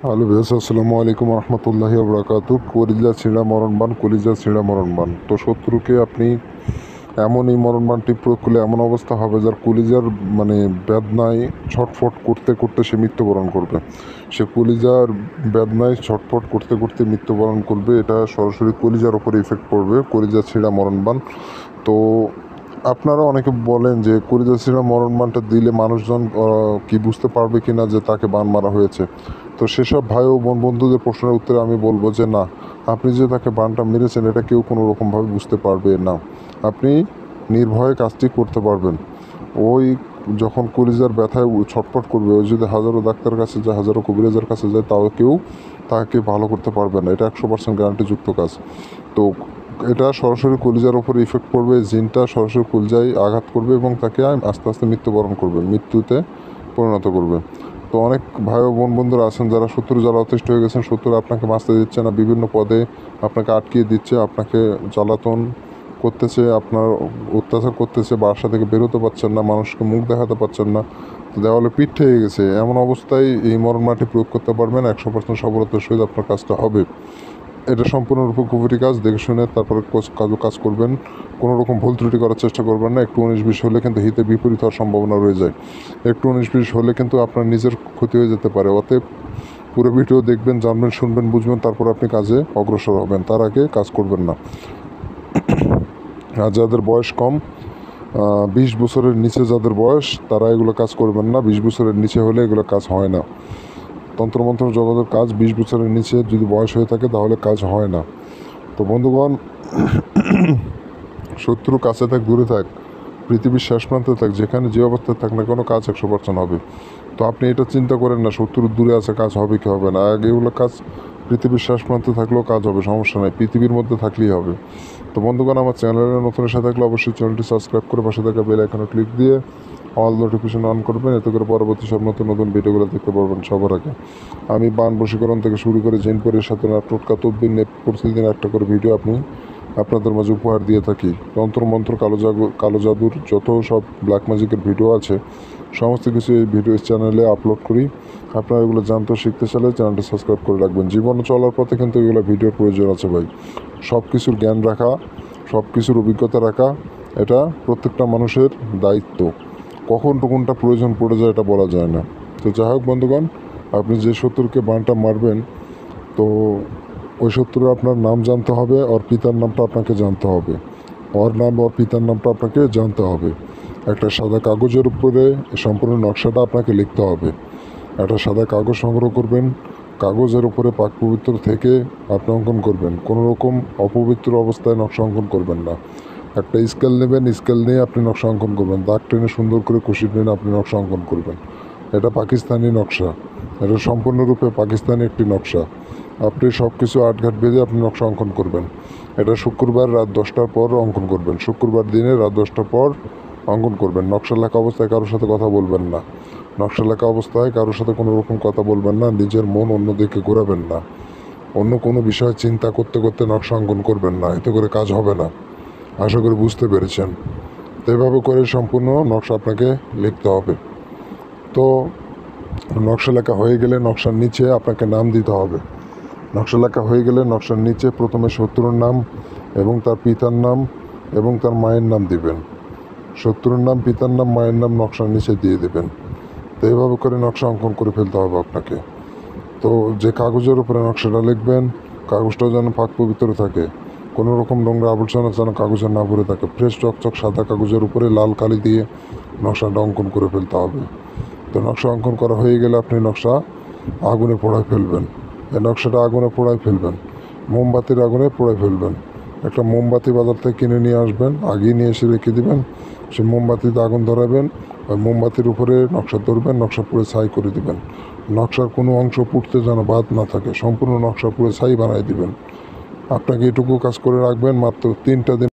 Hello base, আসসালামু আলাইকুম রহমতুল্লাহি বরকাতু। কলিজা ছিঁড়া মরণবান, কলিজা ছিঁড়া মরণবান। তো শত্রুকে আপনি এমন এই মরণবানটি প্রয়োগ করলে এমন অবস্থা হবে যার কলিজার মানে বেদনায় ছটফট করতে করতে সে মৃত্যুবরণ করবে। সে কলিজার বেদনায় ছটফট করতে করতে মৃত্যুবরণ করবে। এটা সরাসরি কলিজার ওপরে ইফেক্ট পড়বে, কলিজা ছিঁড়া মরণবান। তো আপনারা অনেকে বলেন যে কলিজা ছিঁড়া মরণবানটা দিলে মানুষজন কি বুঝতে পারবে কি না যে তাকে বান মারা হয়েছে। তো সেসব ভাই ও বন্ধুদের প্রশ্নের উত্তরে আমি বলবো যে না, আপনি যে তাকে বানটা মেরেছেন এটা কেউ কোনো রকমভাবে বুঝতে পারবে না। আপনি নির্ভয়ে কাজটি করতে পারবেন। ওই যখন কলিজার ব্যথায় ছটফট করবে, ওই যদি হাজারো ডাক্তারের কাছে যায়, হাজারো কবিরাজের কাছে যায়, তাও কেউ তাকে ভালো করতে পারবে না। এটা 100% গ্যারান্টিযুক্ত কাজ। তো এটা সরাসরি কলিজার ওপরে ইফেক্ট পড়বে, জিনটা সরাসরি কলিজায় আঘাত করবে এবং তাকে আস্তে আস্তে মৃত্যুবরণ করবে, মৃত্যুতে পরিণত করবে। তো অনেক ভাই ও বন্ধুরা আছেন যারা শত্রু যারা অতিষ্ঠ হয়ে গেছেন, শত্রু আপনাকে বাঁচতে দিচ্ছে না, বিভিন্ন পদে আপনাকে আটকিয়ে দিচ্ছে, আপনাকে জ্বালাতন করতেছে, আপনার অত্যাচার করতেছে, বাসা থেকে বেরোতে পারছেন না, মানুষকে মুখ দেখাতে পারছেন না, দেওয়ালে পিঠ ঠেকে গেছে। এমন অবস্থায় এই মরণ মাটি প্রয়োগ করতে পারবেন, 100% সফলতার সহিত আপনার কাজটা হবে। এটা সম্পূর্ণরূপে কুফরি কাজ, দেখে শুনে তারপরে কাজ করবেন। কোনো রকম ভুল ত্রুটি করার চেষ্টা করবেন না। একটু 19-20 হলে কিন্তু হিতে বিপরীত হওয়ার সম্ভাবনা রয়ে যায়। একটু 19-20 হলে কিন্তু আপনার নিজের ক্ষতি হয়ে যেতে পারে। অতএব পুরো ভিডিও দেখবেন, জানবেন, শুনবেন, বুঝবেন, তারপর আপনি কাজে অগ্রসর হবেন। তার আগে কাজ করবেন না। আর যাদের বয়স কম, 20 বছরের নিচে যাদের বয়স, তারা এগুলো কাজ করবেন না। 20 বছরের নিচে হলে এগুলো কাজ হয় না। তন্ত্রমন্ত্র জগতের কাজ 20 বছরের নিচে যদি বয়স হয়ে থাকে তাহলে কাজ হয় না। তো বন্ধুগণ, শত্রু কাছে থাক দূরে থাক, পৃথিবীর শেষ প্রান্তে থাক, যেখানে যে অবস্থায় থাক না কোনো, কাজ 100% হবে। তো আপনি এটা চিন্তা করেন না শত্রু দূরে আছে কাজ হবে কি হবে না। আগে এগুলো কাজ পৃথিবীর শেষ প্রান্তে থাকলেও কাজ হবে, সমস্যা নাই, পৃথিবীর মধ্যে থাকলেই হবে। তো বন্ধুগণ, আমার চ্যানেলে নতুন এসে থাকলে অবশ্যই চ্যানেলটি সাবস্ক্রাইব করে পাশে থাকা বেল আইকনে ক্লিক দিয়ে অল নোটিফিকেশন অন করবেন। এতে করে পরবর্তী সব নতুন নতুন ভিডিওগুলো দেখতে পারবেন সবার আগে। আমি বান বশীকরণ থেকে শুরু করে জেন পরের সাথে টোটকা তদ্বির প্রতিদিন একটা করে ভিডিও আপনাদের মাঝে উপহার দিয়ে থাকি। তন্ত্রমন্ত্র, কালো জাদুর যত সব ব্ল্যাক ম্যাজিকের ভিডিও আছে, সমস্ত কিছু এই ভিডিও চ্যানেলে আপলোড করি। আপনারা এগুলো জানতে শিখতে চাইলে চ্যানেলটি সাবস্ক্রাইব করে রাখবেন। জীবনে চলার পথে কিন্তু এগুলো ভিডিওর প্রয়োজন আছে ভাই। সব কিছুর জ্ঞান রাখা, সব কিছুর অভিজ্ঞতা রাখা, এটা প্রত্যেকটা মানুষের দায়িত্ব। কখন কোনটা প্রয়োজন পড়ে যায় এটা বলা যায় না। তো যাই হোক বন্ধুগণ, আপনি যে শত্রুকে বানটা মারবেন, তো ওই শত্রুর আপনার নাম জানতে হবে, ওর পিতার নামটা আপনাকে জানতে হবে। ওর নাম, ওর পিতার নামটা আপনাকে জানতে হবে। একটা সাদা কাগজের উপরে সম্পূর্ণ নকশাটা আপনাকে লিখতে হবে। একটা সাদা কাগজ সংগ্রহ করবেন, কাগজের উপরে পাক পবিত্র থেকে আপনি অঙ্কন করবেন। কোনো রকম অপবিত্র অবস্থায় নকশা অঙ্কন করবেন না। একটা স্কেল নেবেন, স্কেল নিয়ে আপনি নকশা অঙ্কন করবেন। দাগ টেনে সুন্দর করে কুশি টেনে আপনি নকশা অঙ্কন করবেন। এটা পাকিস্তানি নকশা, এটা সম্পূর্ণরূপে পাকিস্তানি একটি নকশা। আপনি সব কিছু আটঘাট বেঁধে আপনি নকশা অঙ্কন করবেন। এটা শুক্রবার রাত 10টার পর অঙ্কন করবেন। শুক্রবার দিনে রাত 10টার পর অঙ্কন করবেন। নকশা লেখা অবস্থায় কারোর সাথে কথা বলবেন না। নকশা লেখা অবস্থায় কারোর সাথে কোনো রকম কথা বলবেন না। নিজের মন অন্যদিকে ঘোরাবেন না। অন্য কোনো বিষয় চিন্তা করতে করতে নকশা অঙ্কন করবেন না, এতে করে কাজ হবে না। আশা করি বুঝতে পেরেছেন। তো এভাবে করে সম্পূর্ণ নকশা আপনাকে লিখতে হবে। তো নকশা লেখা হয়ে গেলে নকশার নিচে আপনাকে নাম দিতে হবে। নকশা লেখা হয়ে গেলে নকশার নিচে প্রথমে শত্রুর নাম এবং তার পিতার নাম এবং তার মায়ের নাম দিবেন। শত্রুর নাম, পিতার নাম, মায়ের নাম নকশার নিচে দিয়ে দেবেন। তো এইভাবে করে নকশা অঙ্কন করে ফেলতে হবে আপনাকে। তো যে কাগজের উপরে নকশাটা লিখবেন, কাগজটা যেন পাক পবিত্র থাকে, কোনো রকম নোংরা আবর্জনা যেন কাগজে না ভরে থাকে। ফ্রেশ চকচক সাদা কাগজের উপরে লাল কালি দিয়ে নকশাটা অঙ্কন করে ফেলতে হবে। তো নকশা অঙ্কন করা হয়ে গেলে আপনি নকশা আগুনে পোড়ায় ফেলবেন। এই নকশাটা আগুনে পোড়ায় ফেলবেন, মোমবাতির আগুনে পোড়ায় ফেলবেন। একটা মোমবাতি বাজার থেকে কিনে নিয়ে আসবেন, আগিয়ে নিয়ে এসে রেখে দেবেন। সেই মোমবাতিতে আগুন ধরাবেন, ওই মোমবাতির উপরে নকশা ধরবেন, নকশা পুরো ছাই করে দিবেন। নকশার কোনো অংশ পুড়তে যেন বাদ না থাকে, সম্পূর্ণ নকশা পুরো ছাই বানাই দিবেন। আপনাকে এটুকু কাজ করে রাখবেন, মাত্র 3টা দিন